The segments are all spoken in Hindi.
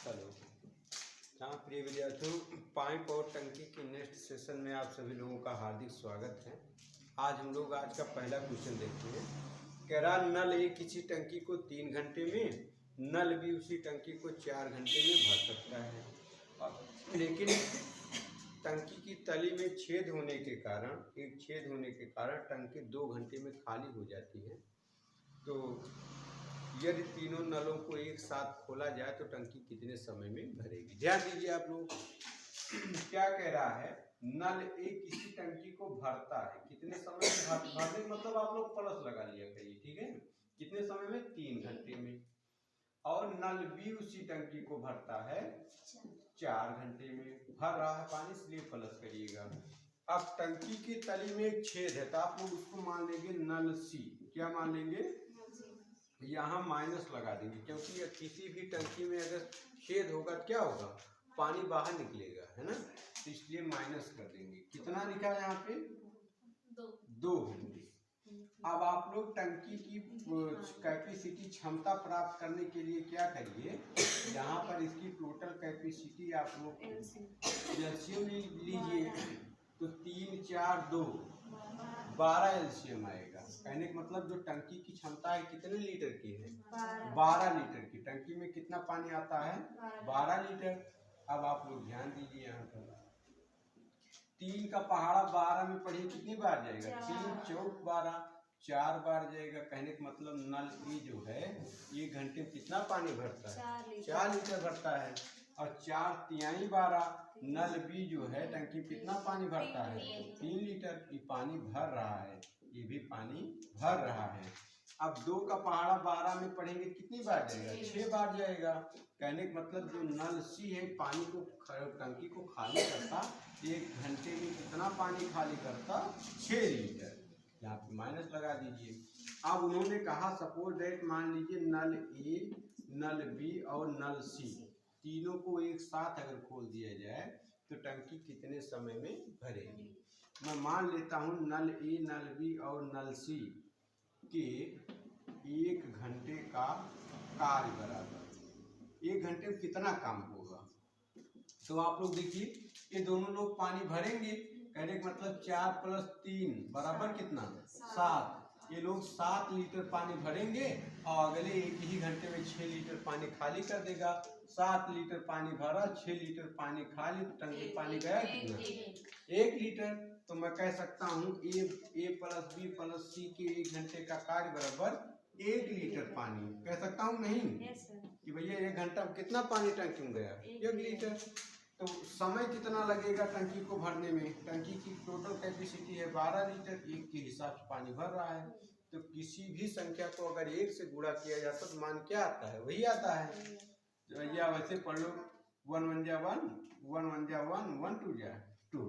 हेलो। हाँ प्रिय विद्यार्थियों, पाइप और टंकी के नेक्स्ट सेशन में आप सभी लोगों का हार्दिक स्वागत है। आज हम लोग आज का पहला क्वेश्चन देखते हैं। कह रहा नल ए किसी टंकी को 3 घंटे में, नल बी उसी टंकी को 4 घंटे में भर सकता है, लेकिन टंकी की तली में छेद होने के कारण टंकी 2 घंटे में खाली हो जाती है। तो यदि तीनों नलों को एक साथ खोला जाए तो टंकी कितने समय में भरेगी। ध्यान दीजिए आप लोग, क्या कह रहा है, नल ए किसी टंकी को भरता है, कितने समय में भरने मतलब आप लोग प्लस लगा लिया करिए, ठीक है। कितने समय में? 3 घंटे में। और नल बी उसी टंकी को भरता है 4 घंटे में। भर रहा है पानी, इसलिए प्लस करिएगा। अब टंकी की तली में एक छेद है तो आप लोग उसको मान लेंगे नल सी। क्या मान लेंगे? यहाँ माइनस लगा देंगे, क्योंकि किसी भी टंकी में अगर छेद होगा तो क्या होगा? पानी बाहर निकलेगा, है ना। तो इसलिए माइनस कर देंगे। कितना लिखा है यहाँ पे? 2 घंटे। अब आप लोग टंकी की कैपेसिटी क्षमता प्राप्त करने के लिए क्या करिए, यहाँ पर इसकी टोटल कैपेसिटी आप लोग एलसीएम लीजिए तो 3 4 2 12 एलसीएम आएगा। कहने का मतलब जो टंकी की क्षमता है कितने लीटर की है? 12 लीटर की। टंकी में कितना पानी आता है? 12 लीटर। अब आप लोग ध्यान दीजिए, यहाँ पर 3 का पहाड़ा 12 में पढ़िए कितनी बार जाएगा? 3 चौक 12, 4 बार जाएगा। कहने का मतलब नल ए जो है 1 घंटे में कितना पानी भरता है? 4 लीटर भरता है। और 4 तिहाई 12, नल बी जो है टंकी में कितना पानी भरता है? 3 लीटर। ये पानी भर रहा है, ये भी पानी भर रहा है। अब 2 का पहाड़ा 12 में पढ़ेंगे कितनी बार जाएगा? 6 बार जाएगा। कहने का मतलब जो नल सी है पानी को टंकी को खाली करता 1 घंटे में कितना पानी खाली करता? 6 लीटर। यहाँ पे माइनस लगा दीजिए। अब उन्होंने कहा सपोज दैट, मान लीजिए नल ए, नल बी और नल सी तीनों को एक साथ अगर खोल दिया जाए तो टंकी कितने समय में भरेगी। मैं मान लेता हूँ नल ए, नल बी और नल सी के 1 घंटे का कार्य बराबर 1 घंटे में कितना काम होगा। तो आप लोग देखिए, ये दोनों लोग पानी भरेंगे। कहने का मतलब 4 + 3 बराबर कितना? 7। ये लोग 7 लीटर पानी भरेंगे और अगले एक ही घंटे में 6 लीटर पानी खाली कर देगा। 7 लीटर पानी भरा, 6 लीटर पानी खाली, तो टंकी पानी गया कितना? 1 लीटर। तो मैं कह सकता हूँ ए + बी + सी के 1 घंटे का कार्य बराबर 1 लीटर पानी। कह सकता हूँ नहीं कि भैया 1 घंटा में कितना पानी टंकी में गया? 1 लीटर। तो समय कितना लगेगा टंकी को भरने में? टंकी की टोटल कैपेसिटी है 12 लीटर, 1 के हिसाब से पानी भर रहा है। तो किसी भी संख्या को अगर 1 से गुणा किया जाता तो मान क्या आता है? वही आता है। तो या वैसे पढ़ लो, 1 1 जा 1, 1 1 जा 1, 1 2 जा 2,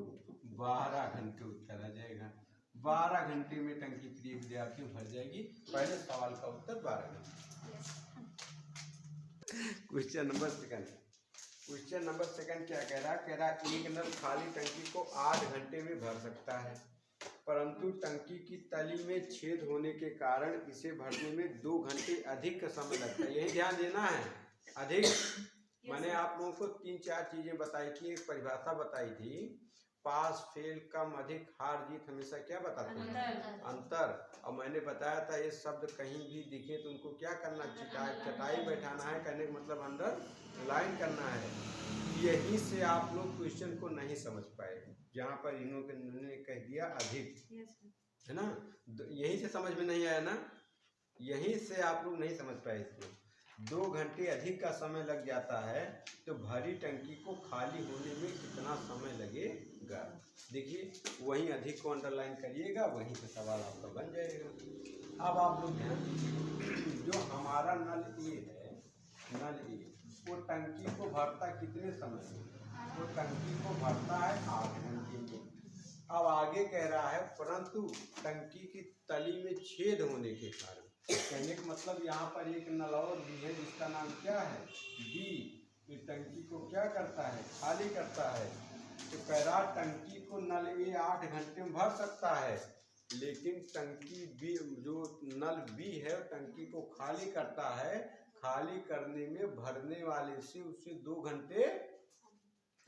12 घंटे उत्तर आ जाएगा। 12 घंटे में टंकी प्रिय विद्यार्थियों भर जाएगी। पहले सवाल का उत्तर 12 घंटे। क्वेश्चन नंबर सेकंड क्या कह रहा? कह रहा एक नल खाली टंकी को 8 घंटे में भर सकता है, परंतु टंकी की तली में छेद होने के कारण इसे भरने में 2 घंटे अधिक का समय लगता है। यही ध्यान देना है। अधिक मैंने आप लोगों को 3 4 चीजें बताई थी, एक परिभाषा बताई थी, पास फेल कम अधिक हार जीत हमेशा क्या बताते हैं? अंतर। और मैंने बताया था ये शब्द कहीं भी दिखे तो उनको क्या करना? चटाई बैठाना है। कहने का मतलब अंडर लाइन करना है। यहीं से आप लोग क्वेश्चन को नहीं समझ पाए, जहाँ पर इन्होंने कह दिया अधिक, है ना। यहीं से समझ में नहीं आया ना, यहीं से आप लोग नहीं समझ पाए इसको। 2 घंटे अधिक का समय लग जाता है तो भरी टंकी को खाली होने में कितना समय लगेगा। देखिए वहीं अधिक को अंडरलाइन करिएगा, वहीं से सवाल आपका बन जाएगा। अब आप लोग ध्यान दीजिए, जो हमारा नल ए है, नल ए वो टंकी को भरता कितने समय में? वो टंकी को भरता है 8 घंटे में। अब आगे कह रहा है परंतु टंकी की तली में छेद होने के कारण, कहने का मतलब यहाँ पर एक नल और भी है जिसका नाम क्या है? बी। ये टंकी को क्या करता है? खाली करता है। तो कह रहा टंकी को नल ए 8 घंटे में भर सकता है, लेकिन टंकी बी जो नल बी है टंकी को खाली करता है, खाली करने में भरने वाले से उससे 2 घंटे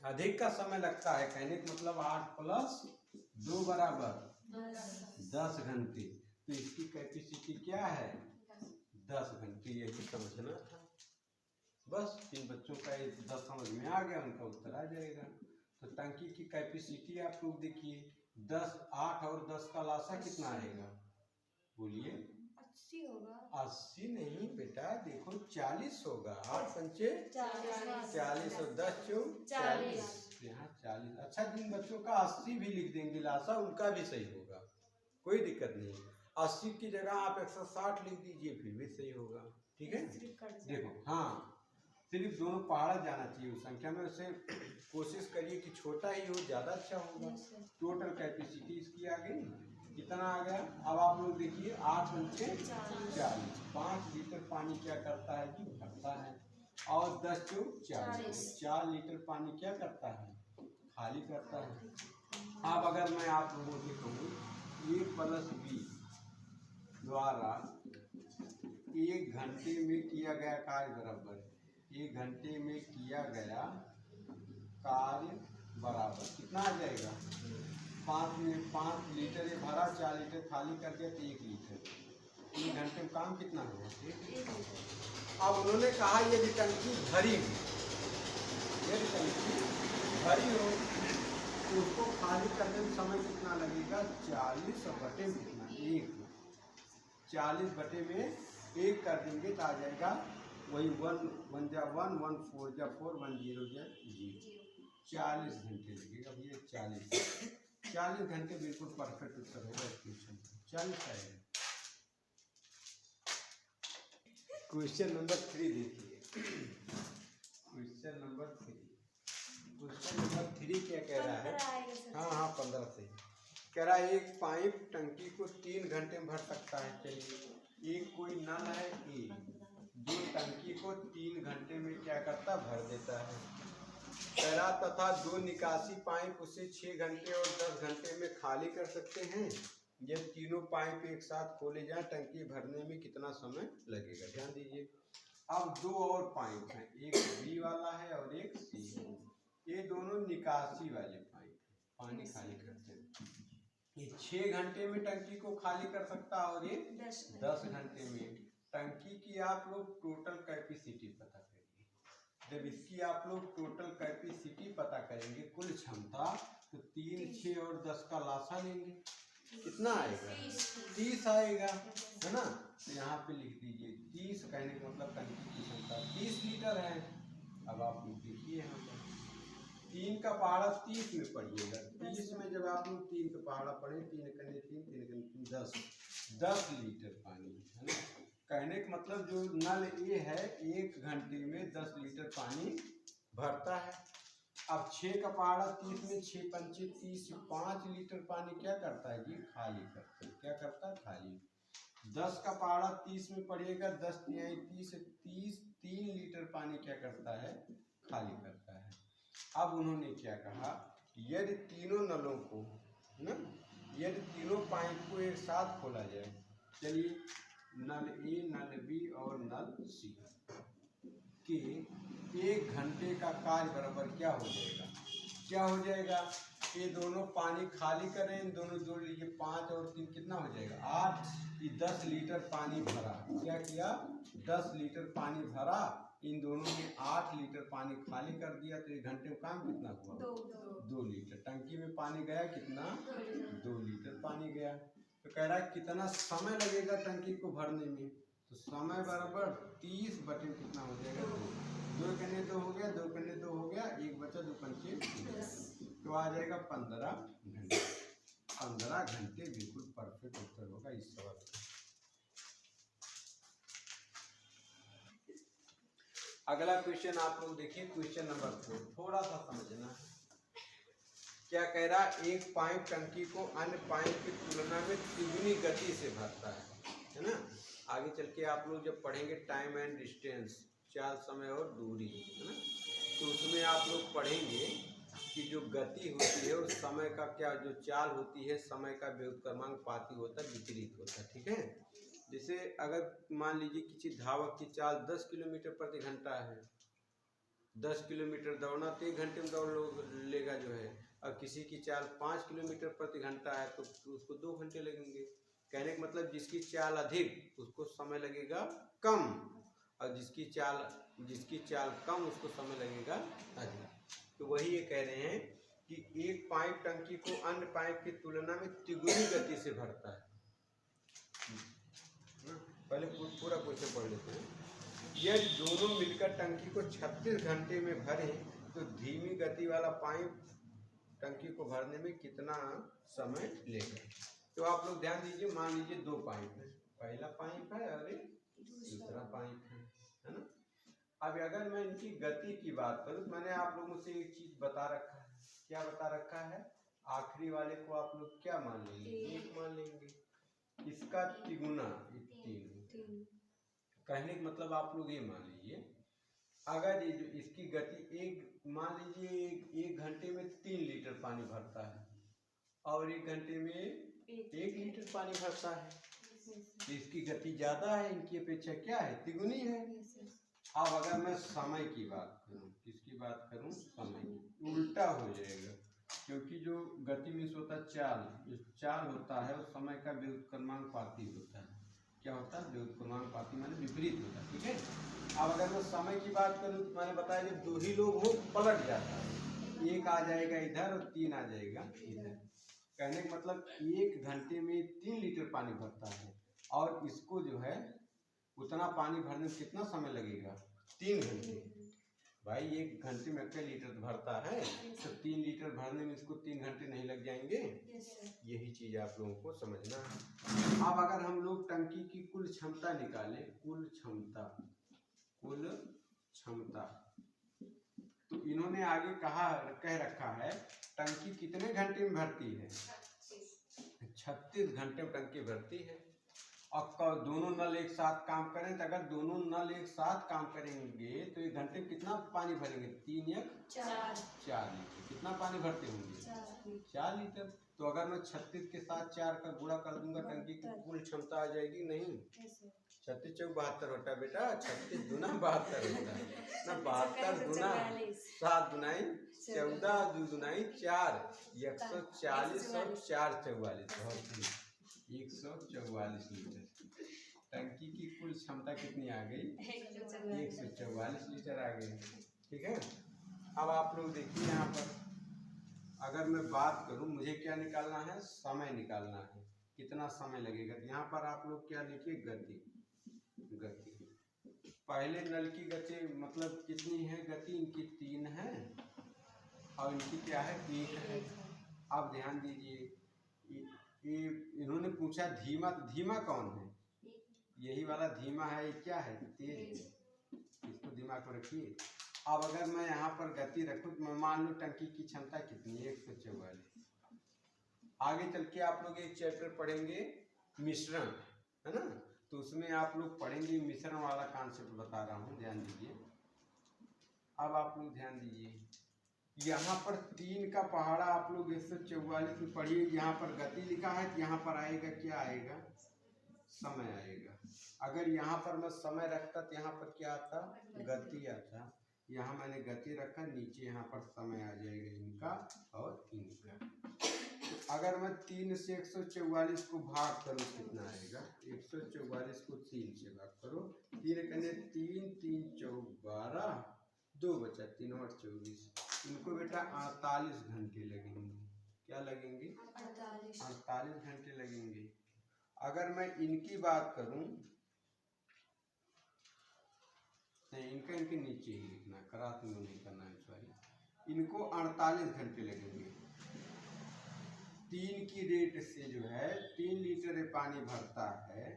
अधिक का समय लगता है। कहने का मतलब 8 + 2 = 10 घंटे। तो इसकी कैपेसिटी क्या है? 10 घंटे। यही समझना था बस। इन बच्चों का ये 10 समझ में आ गया, उनका उत्तर आ जाएगा। तो टंकी की कैपेसिटी आप लोग देखिए 10, 8 और 10 का लासा कितना आएगा? बोलिए। 80 होगा। 80 नहीं बेटा, देखो 40 होगा। 8 पंचे 40 और 10 चौक 40। यहाँ 40। अच्छा, जिन बच्चों का 80 भी लिख देंगे लासा, उनका भी सही होगा, कोई दिक्कत नहीं। 80 की जगह आप 160 लिख दीजिए, फिर भी सही होगा। ठीक है, देखो। हाँ, सिर्फ दोनों पहाड़ा जाना चाहिए उस संख्या में। उसे कोशिश करिए कि छोटा ही हो, ज़्यादा अच्छा होगा। टोटल कैपेसिटी इसकी आ गई, कितना आ गया? अब आप लोग देखिए 8 पंचे 40। 5 लीटर पानी क्या करता है कि भरता है, और 10 चौक 40। 4 लीटर पानी क्या करता है? खाली करता है। अब अगर मैं आप लोगों से कहूँ A + B द्वारा 1 घंटे में किया गया कार्य बराबर 1 घंटे में किया गया कार्य बराबर कितना आ जाएगा? 5 लीटर ये भरा, 4 लीटर खाली कर दिया, तो 1 लीटर। 1 घंटे में काम कितना हुआ? 1 लीटर। अब उन्होंने कहा यदि टंकी भरी हो, यदि टंकी भरी हो तो उसको खाली करने में समय कितना लगेगा? 40 बटे में कितना? 1। 40 बटे में 1 कर देंगे तो आ जाएगा वही 1 1 जा 1 1 4 जा 4 1 0 जा 0। 40 घंटे लगेगा भैया। 40 घंटे बिल्कुल परफेक्ट उत्तर होगा इस क्वेश्चन का। 40 आएगा। क्वेश्चन नंबर 3 देखिए। क्वेश्चन नंबर 3 क्या कह रहा है? हाँ 15 से कह रहा है एक पाइप टंकी को 3 घंटे में भर सकता है। चलिए, एक कोई नल है ए, जो टंकी को 3 घंटे में क्या करता? भर देता है। कह रहा तथा 2 निकासी पाइप उसे 6 घंटे और 10 घंटे में खाली कर सकते हैं। ये तीनों पाइप एक साथ खोले जाएं, टंकी भरने में कितना समय लगेगा? ध्यान दीजिए। अब 2 और पाइप हैं, एक बी वाला है और एक सी। ये दोनों निकासी वाले पाइप पानी खाली करते हैं। ये 6 घंटे में टंकी को खाली कर सकता है और ये 10 घंटे में। टंकी की आप लोग टोटल कैपेसिटी पता करिए। जब इसकी आप लोग टोटल कैपेसिटी पता करेंगे, कुल क्षमता, तो 3, 6 और 10 का लासा लेंगे, कितना आएगा? 30 आएगा, है ना। तो यहाँ पे लिख दीजिए 30। कहने का मतलब टंकी की क्षमता 30 लीटर है। अब आप लोग देखिए यहाँ पर 3 का पहाड़ा 30 में पढ़िएगा। 30 में जब आप लोग 3 का पहाड़ा पढ़े, 3 कने 3 3 कने 10 10 लीटर पानी, है ना। कहने का मतलब जो नल ए है 1 घंटे में 10 लीटर पानी भरता है। अब 6 का पहाड़ा 30 में 6 पंचे 30, 5 लीटर पानी क्या करता है जी? खाली करता है। क्या करता है? खाली। 10 का पहाड़ा 30 में पड़ेगा, 10 तिहाई 30, 3 लीटर पानी क्या करता है? खाली करता है। अब उन्होंने क्या कहा, यदि तीनों नलों को ना, यदि तीनों पाइप को एक साथ खोला जाए, चलिए नल ए, नल बी और नल सी के 1 घंटे का कार्य बराबर क्या हो जाएगा? क्या हो जाएगा? ये दोनों पानी खाली करें, इन दोनों जोड़ लीजिए, 5 और 3 कितना हो जाएगा? 8। ये 10 लीटर पानी भरा। क्या किया? 10 लीटर पानी भरा, इन दोनों ने 8 लीटर पानी खाली कर दिया। तो 1 घंटे में काम कितना हुआ? 2 लीटर। टंकी में पानी गया कितना? 2 लीटर पानी गया। तो कह रहा है कितना समय लगेगा टंकी को भरने में? तो समय बराबर 30 बटे कितना हो जाएगा? 2 कने 2 हो गया, 2 कने 2 हो गया, 1 बचा, 2 पंचे 10, तो आ जाएगा 15 घंटे। 15 घंटे बिल्कुल परफेक्ट उत्तर होगा इस सवाल का। अगला क्वेश्चन आप लोग देखिए, क्वेश्चन नंबर 4। थोड़ा सा समझना है। क्या कह रहा है? एक पाइप टंकी को अन्य पाइप की तुलना में तिगुनी गति से भरता है ना। आगे चल के आप लोग जब पढ़ेंगे टाइम एंड डिस्टेंस, चाल, समय और दूरी, है ना, तो उसमें आप लोग पढ़ेंगे कि जो गति होती है और समय का क्या, जो चाल होती है, समय का व्युत्क्रमानुपाती होता है, विपरीत होता है। ठीक है, जैसे अगर मान लीजिए किसी धावक की चाल 10 किलोमीटर प्रति घंटा है, 10 किलोमीटर दौड़ना तो 1 घंटे में दौड़ लेगा जो है। और किसी की चाल 5 किलोमीटर प्रति घंटा है तो उसको 2 घंटे लगेंगे। कहने का मतलब जिसकी चाल अधिक उसको समय लगेगा कम, और जिसकी चाल कम उसको समय लगेगा अधिक। तो वही ये कह रहे हैं कि एक पाइप टंकी को अन्य पाइप की तुलना में तिगुनी गति से भरता है। पहले पूरा क्वेश्चन पढ़ लेते हैं। यदि दोनों मिलकर टंकी को 36 घंटे में भरें तो धीमी गति वाला पाइप टंकी को भरने में कितना समय लेगा। तो आप लोग ध्यान दीजिए, मान लीजिए 2 पाइप है, पहला पाइप है और एक दूसरा पाइप है ना। अब अगर मैं इनकी गति की बात करूँ तो मैंने आप लोगों से एक चीज बता रखा है। क्या बता रखा है? आखिरी वाले को आप लोग क्या मान लेंगे? 1 मान लेंगे। इसका तिगुना 3। कहने का मतलब आप लोग ये मान लीजिए, अगर ये जो इसकी गति एक मान लीजिए 1 घंटे में 3 लीटर पानी भरता है और 1 घंटे में 1 लीटर पानी भरता है, तो इसकी गति ज्यादा है, इनकी अपेक्षा क्या है? तिगुनी है। अब अगर मैं समय की बात करूं, किसकी बात करूं? समय की। उल्टा हो जाएगा, क्योंकि जो गति में होता चाल, जो चाल होता है वो समय का व्युत्क्रमानुपाती होता है। क्या होता है? व्युत्क्रमानुपाती माने विपरीत होता है। ठीक है। अब अगर मैं समय की बात करूं तो मैंने बताया जब 2 ही लोग हो पलट जाता है, 1 आ जाएगा इधर और 3 आ जाएगा इधर। कहने का मतलब 1 घंटे में 3 लीटर पानी भरता है और इसको जो है उतना पानी भरने में कितना समय लगेगा? 3 घंटे। भाई 1 घंटे में कितने लीटर भरता है, तो 3 लीटर भरने में इसको 3 घंटे नहीं लग जाएंगे? यही चीज आप लोगों को समझना है। अब अगर हम लोग टंकी की कुल क्षमता निकालें, कुल क्षमता, तो इन्होंने आगे कह रखा है टंकी कितने घंटे में भरती है? 36 घंटे में टंकी भरती है। अब दोनों नल एक साथ काम करें तो अगर दोनों नल एक साथ काम करेंगे तो 1 घंटे में कितना पानी भरेंगे? 3 या 4 लीटर। कितना पानी भरते होंगे? 4 लीटर। तो अगर मैं 36 के साथ 4 का गुणा कर दूंगा टंकी की कुल क्षमता आ जाएगी? नहीं। 36 चौक 72 होता है बेटा, 36 दूना 72 होता है ना। 72 दूना 7 दुनाई 14, 2 दुनाई 4, 140 और 4 44, 144 लीटर। टंकी की कुल क्षमता कितनी आ गई? 144 लीटर आ गई। ठीक है। अब आप लोग देखिए यहाँ पर, अगर मैं बात करूं मुझे क्या निकालना है? समय निकालना है। कितना समय लगेगा? यहाँ पर आप लोग क्या लिखिए? गति। पहले नल की गति मतलब कितनी है? गति इनकी 3 है और इनकी क्या है? 1 है। अब ध्यान दीजिए, इन्होंने पूछा धीमा, तो धीमा कौन है? यही वाला धीमा है। ये क्या है? तेज। इसको दिमाग में रखिए। अब अगर मैं यहाँ पर गति रखूँ तो मैं मान लो टंकी की क्षमता कितनी है? 144। आगे चल के आप लोग एक चैप्टर पढ़ेंगे मिश्रण, है ना, तो उसमें आप लोग पढ़ेंगे मिश्रण वाला कॉन्सेप्ट बता रहा हूँ, ध्यान दीजिए। अब आप लोग ध्यान दीजिए, यहाँ पर 3 का पहाड़ा आप लोग 144 में पढ़िए। यहाँ पर गति लिखा है तो यहाँ पर आएगा क्या आएगा? समय आएगा। अगर यहाँ पर मैं समय रखता तो यहाँ पर क्या आता? गति आता। यहाँ मैंने गति रखा, नीचे यहाँ पर समय आ जाएगा इनका और इनका। तो अगर मैं 3 से 144 को भाग करूँ कितना आएगा? 144 को 3 से भाग करो, 3 करने 3, 3 चौक 12, 2 बचा 3 और 24। इनको बेटा 48 घंटे लगेंगे। क्या लगेंगे? 48 घंटे लगेंगे। अगर मैं इनकी बात करूं, नहीं इनके नीचे ही लिखना, करात में नहीं करना है, सॉरी। इनको 48 घंटे लगेंगे। 3 की रेट से जो है 3 लीटर पानी भरता है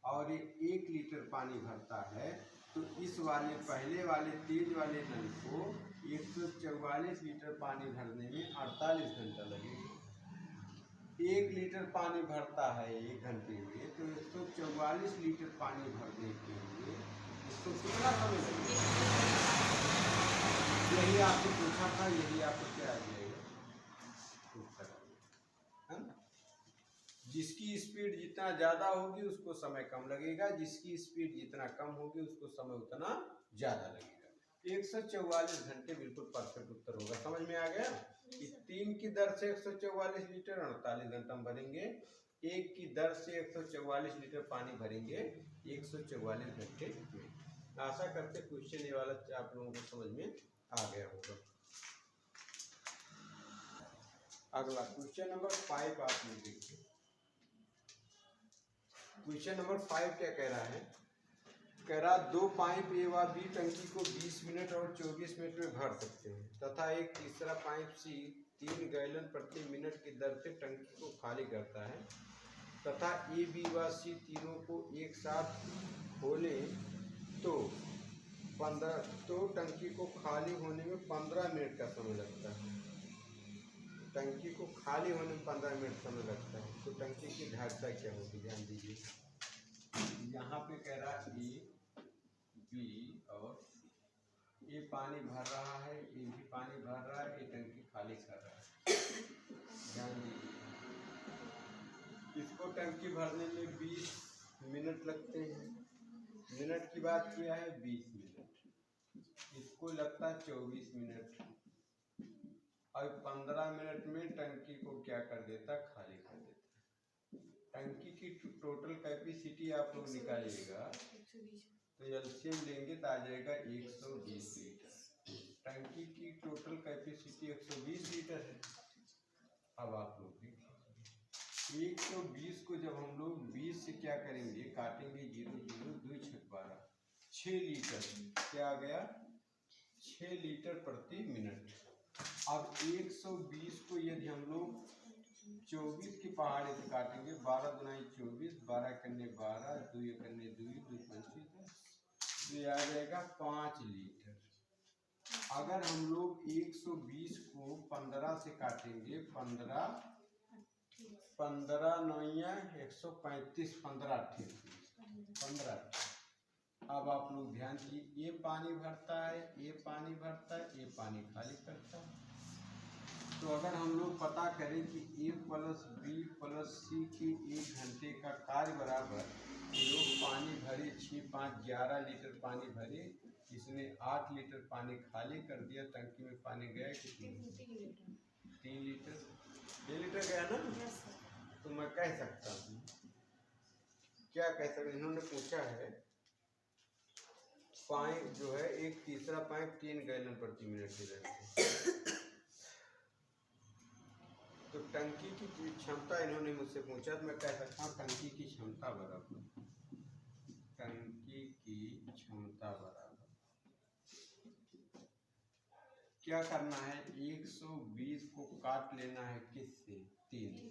और ये 1 लीटर पानी भरता है, तो इस वाले पहले वाले तेज वाले नल को 144 लीटर पानी भरने में 48 घंटा लगेगा। 1 लीटर पानी भरता है 1 घंटे में, तो 144 लीटर पानी भरने के लिए इसको कितना समय लगेगा? यही आपको पूछा था, यही आपको क्या आ जाएगा? जिसकी स्पीड जितना ज़्यादा होगी उसको समय कम लगेगा, जिसकी स्पीड जितना कम होगी उसको समय उतना ज़्यादा लगेगा। 144 घंटे बिल्कुल परफेक्ट उत्तर होगा। समझ में आ गया कि 3 की दर से 144 लीटर 48 घंटा में भरेंगे, 1 की दर से 144 लीटर पानी भरेंगे 144 घंटे में। आशा करते क्वेश्चन ये वाला आप लोगों को समझ में आ गया होगा। अगला क्वेश्चन नंबर 5 आप लोग देखिए। क्वेश्चन नंबर 5 क्या कह रहा है? कह रहा 2 पाइप ए व बी टंकी को 20 मिनट और 24 मिनट में भर सकते हैं तथा एक तीसरा पाइप सी 3 गैलन प्रति मिनट की दर से टंकी को खाली करता है तथा ए बी व सी तीनों को एक साथ खोले तो टंकी को खाली होने में 15 मिनट का समय लगता है। टंकी को खाली होने में 15 मिनट समय लगता है, तो टंकी की धारिता क्या होगी? ध्यान दीजिए, यहाँ पे कह रहा है ए बी और ये पानी भर रहा है, ये भी पानी भर रहा है, ये टंकी खाली कर रहा है। ध्यान दीजिए, इसको टंकी भरने में 20 मिनट लगते हैं। मिनट की बात किया है 20 मिनट, इसको लगता है 24 मिनट और 15 मिनट में टंकी को क्या कर देता? खाली कर देता। टंकी की टोटल कैपेसिटी आप लोग निकालिएगा तो एलसीएम लेंगे तो आ जाएगा 120 लीटर। टंकी की टोटल कैपेसिटी 120 लीटर है। अब आप लोग देखिए 120 को जब हम लोग 20 से क्या करेंगे? काटेंगे 0 0 2 6 12 6 लीटर क्या आ गया? 6 लीटर प्रति मिनट। अब 120 को यदि हम लोग 24 की पहाड़ी से काटेंगे, 12 दुनाई 24, 12 करने 12, 2 करने 2, 2 25, तो ये आ जाएगा 5 लीटर। अगर हम लोग 120 को 15 से काटेंगे, 15 9 135, 15। अब आप लोग ध्यान कीजिए, ये पानी भरता है, ये पानी भरता है, ये पानी खाली करता है। तो अगर हम लोग पता करें कि ए प्लस बी प्लस सी की 1 घंटे का कार्य बराबर, लोग पानी भरे 6 5 11 लीटर पानी भरे, इसने 8 लीटर पानी खाली कर दिया। टंकी में पानी गया कितने? 3 लीटर। 3 लीटर गया ना? तो मैं कह सकता हूँ, क्या कह सकते? इन्होंने पूछा है पाइप जो है एक तीसरा पाइप 3 गैलन प्रति मिनट की दर से, तो टंकी की क्षमता इन्होंने मुझसे पूछा, तो मैं कह सकता हूँ टंकी की क्षमता बराबर, टंकी की क्षमता बराबर क्या करना है? 120 को काट लेना है किससे? 3 से।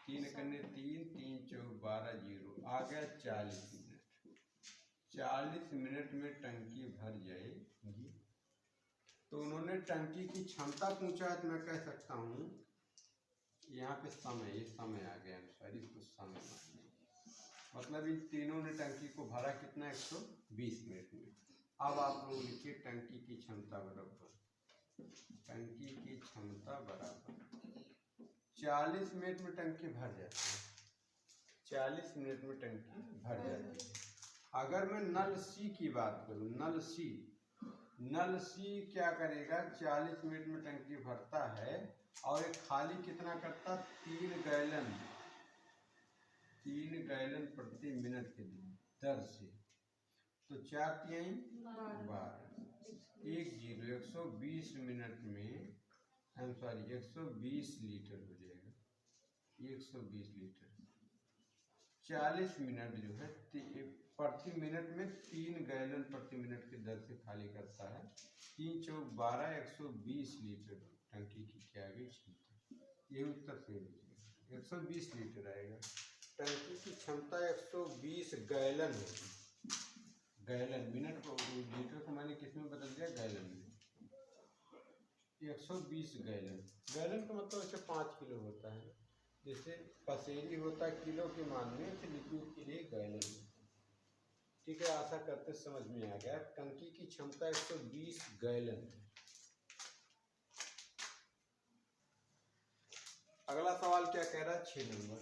3 करने 3, 3 4 12 0 आ गया 40 मिनट। 40 मिनट में टंकी भर जाएगी। तो उन्होंने टंकी की क्षमता पूछा है, तो मैं कह सकता हूँ यहाँ पे समय, ये समय आ गया, सॉरी इसको समय मान लीजिए। मतलब इन तीनों ने टंकी को भरा कितना? 120 मिनट में। अब आप लोग लिखिए टंकी की क्षमता बराबर, टंकी की क्षमता बराबर 40 मिनट में टंकी भर जाती है। 40 मिनट में टंकी भर जाती है। अगर मैं नल सी की बात करूँ, नल सी क्या करेगा? 40 मिनट में टंकी भरता है और एक खाली कितना करता? 3 गैलन प्रति मिनट के दर से। तो 4 3 12 1 0 120 मिनट में 120 लीटर हो जाएगा। 120 लीटर 40 मिनट जो है प्रति मिनट में 3 गैलन प्रति मिनट की दर से खाली करता है। 3 4 12 120 लीटर टंकी की क्या गई क्षमता। ये उत्तर से 120 लीटर आएगा। टंकी की क्षमता 120 गैलन होगी। गैलन मिनट को लीटर को मैंने किस में बदल दिया? गैलन में। 120 गैलन, गैलन का मतलब ऐसे 5 किलो होता है, जैसे पसेरी होता है किलो के मान में, तो लिक्विड के लिए गैलन। ठीक है, आशा करते समझ में आ गया। टंकी की क्षमता 120 गैलन है। अगला सवाल क्या कह रहा है? 6 नंबर।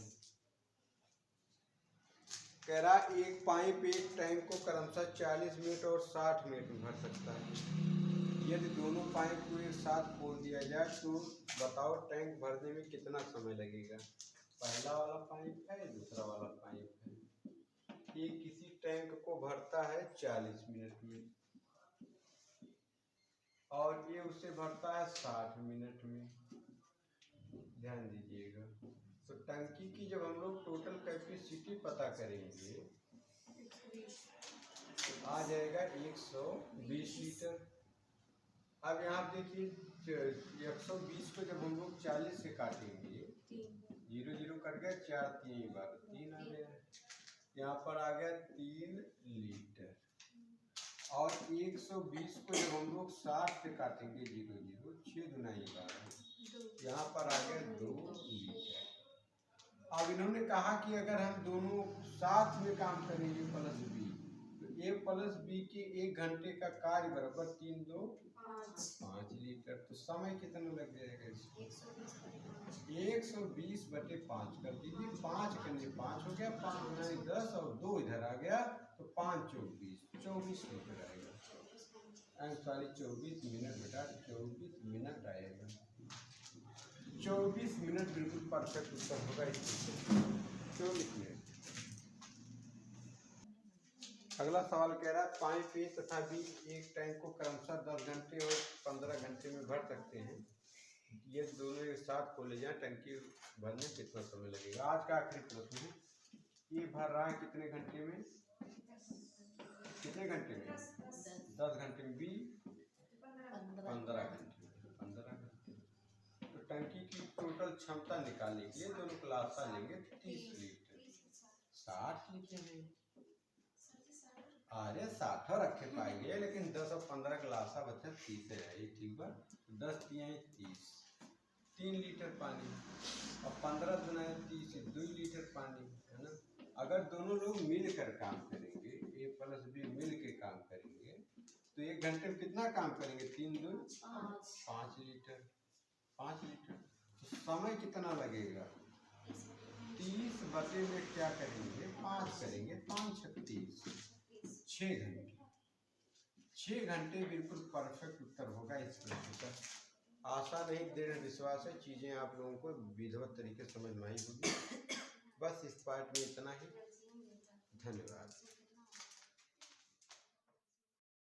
कह रहा एक पाइप एक टैंक को क्रमशः 40 मिनट और 60 मिनट में भर सकता है। यदि दोनों पाइप को एक साथ खोल दिया जाए तो बताओ टैंक भरने में कितना समय लगेगा। पहला वाला पाइप है, दूसरा वाला पाइप है। ये किसी टैंक को भरता है 40 मिनट में और ये उसे भरता है 60 मिनट में। ध्यान दीजिएगा। तो टंकी की जब हम लोग टोटल कैपेसिटी पता करेंगे तो आ जाएगा 120 लीटर। अब यहाँ देखिए 120 को जब हम लोग 40 से काटेंगे, 0 0 कट गया, 4 3 बार 3 आ गया, यहाँ पर आ गया 3 लीटर। और 120 को जब हम लोग 60 से काटेंगे, 0 0 6 दुनाई 12, यहाँ पर आ गया 2 लीटर। अब इन्होंने कहा कि अगर हम दोनों साथ में काम करेंगे प्लस बी, तो ए प्लस बी के 1 घंटे का कार्य बराबर 3 2 5 लीटर। तो समय कितना लग जाएगा इसमें? 120 बटे 5 कर दीजिए। 5 करने 5 हो गया, 5 गुना 10 और 2 इधर आ गया, तो 5 24 लीटर आएगा। 24 मिनट बेटा, 24 मिनट आएगा। 24 मिनट बिल्कुल परफेक्ट उत्तर होगा इसमें। 24 मिनट। अगला सवाल कह रहा है पाइप ए तथा बी एक टैंक को क्रमशः 10 घंटे और 15 घंटे में भर सकते हैं। ये दोनों एक साथ खोले जाए, टंकी भरने कितना समय लगेगा। आज का आखिरी प्रश्न है। ये भर रहा है कितने घंटे में? कितने घंटे में? 10 घंटे में। बी 15 घंटे में। 15 घंटे। तो टंकी की टोटल क्षमता निकालने के लिए दोनों क्लासा लेंगे 30 लीटर। 60 लीटर है। अरे 60 रखे पाएंगे, लेकिन 10 और 15 ग्लासा बच्चा 30 है। ये ठीक बा। 10 3 30, 3 लीटर पानी और 15 दुना 30, 2 लीटर पानी है ना। अगर दोनों लोग मिलकर काम करेंगे, ए प्लस बी मिल के काम करेंगे, तो 1 घंटे में कितना काम करेंगे? 3 2 5 लीटर। 5 लीटर। तो समय कितना लगेगा? 30 बटे में क्या करेंगे? 5 करेंगे, 5 36, 6 घंटे। 6 घंटे बिल्कुल परफेक्ट उत्तर होगा इस प्रश्न का। आशा नहीं, दृढ़ विश्वास है चीज़ें आप लोगों को विधिवत तरीके से समझ में आई होगी। बस इस पार्ट में इतना ही। धन्यवाद।